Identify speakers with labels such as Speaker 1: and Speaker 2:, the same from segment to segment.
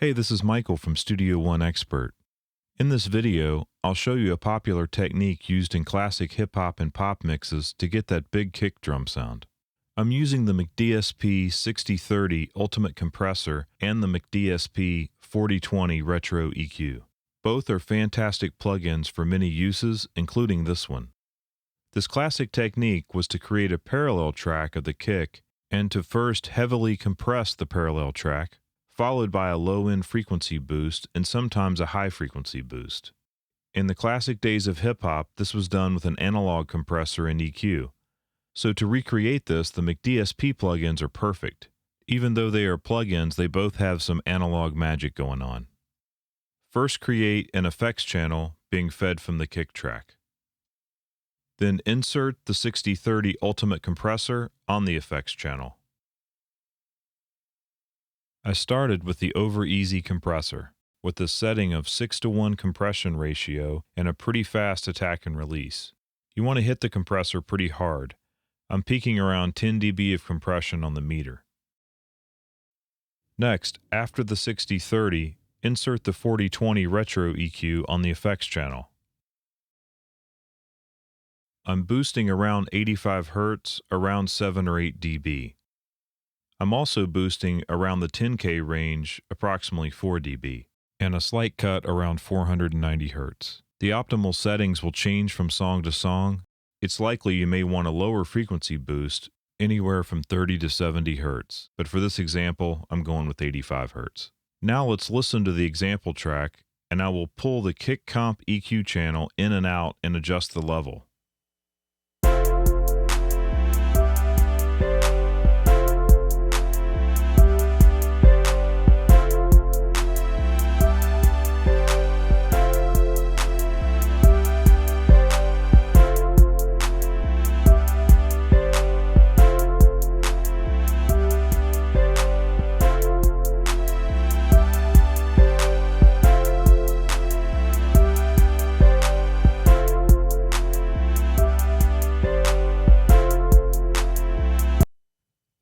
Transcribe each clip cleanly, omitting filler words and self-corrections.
Speaker 1: Hey, this is Michael from Studio One Expert. In this video, I'll show you a popular technique used in classic hip-hop and pop mixes to get that big kick drum sound. I'm using the McDSP 6030 Ultimate Compressor and the McDSP 4020 Retro EQ. Both are fantastic plugins for many uses, including this one. This classic technique was to create a parallel track of the kick and to first heavily compress the parallel track, followed by a low-end frequency boost and sometimes a high-frequency boost. In the classic days of hip-hop, this was done with an analog compressor and EQ. So to recreate this, the McDSP plugins are perfect. Even though they are plugins, they both have some analog magic going on. First, create an effects channel being fed from the kick track. Then insert the 6030 Ultimate Compressor on the effects channel. I started with the Over Easy compressor, with a setting of 6:1 compression ratio and a pretty fast attack and release. You want to hit the compressor pretty hard. I'm peaking around 10 dB of compression on the meter. Next, after the 6030, insert the 4020 Retro EQ on the effects channel. I'm boosting around 85 Hz, around 7 or 8 dB. I'm also boosting around the 10K range, approximately 4 dB, and a slight cut around 490 Hz. The optimal settings will change from song to song. It's likely you may want a lower frequency boost, anywhere from 30 to 70 Hz, but for this example, I'm going with 85 Hz. Now let's listen to the example track, and I will pull the kick comp EQ channel in and out and adjust the level.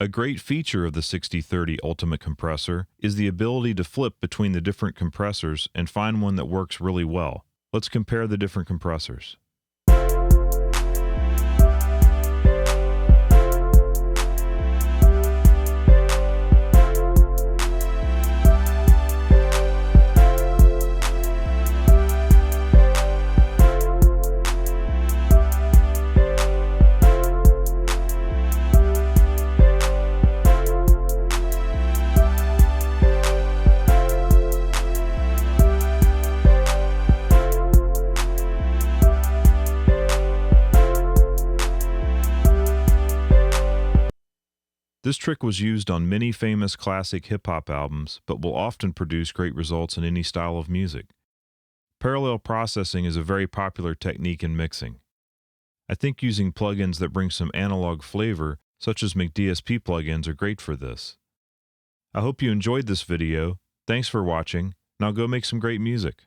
Speaker 1: A great feature of the 6030 Ultimate Compressor is the ability to flip between the different compressors and find one that works really well. Let's compare the different compressors. This trick was used on many famous classic hip-hop albums, but will often produce great results in any style of music. Parallel processing is a very popular technique in mixing. I think using plugins that bring some analog flavor, such as McDSP plugins, are great for this. I hope you enjoyed this video. Thanks for watching. Now go make some great music.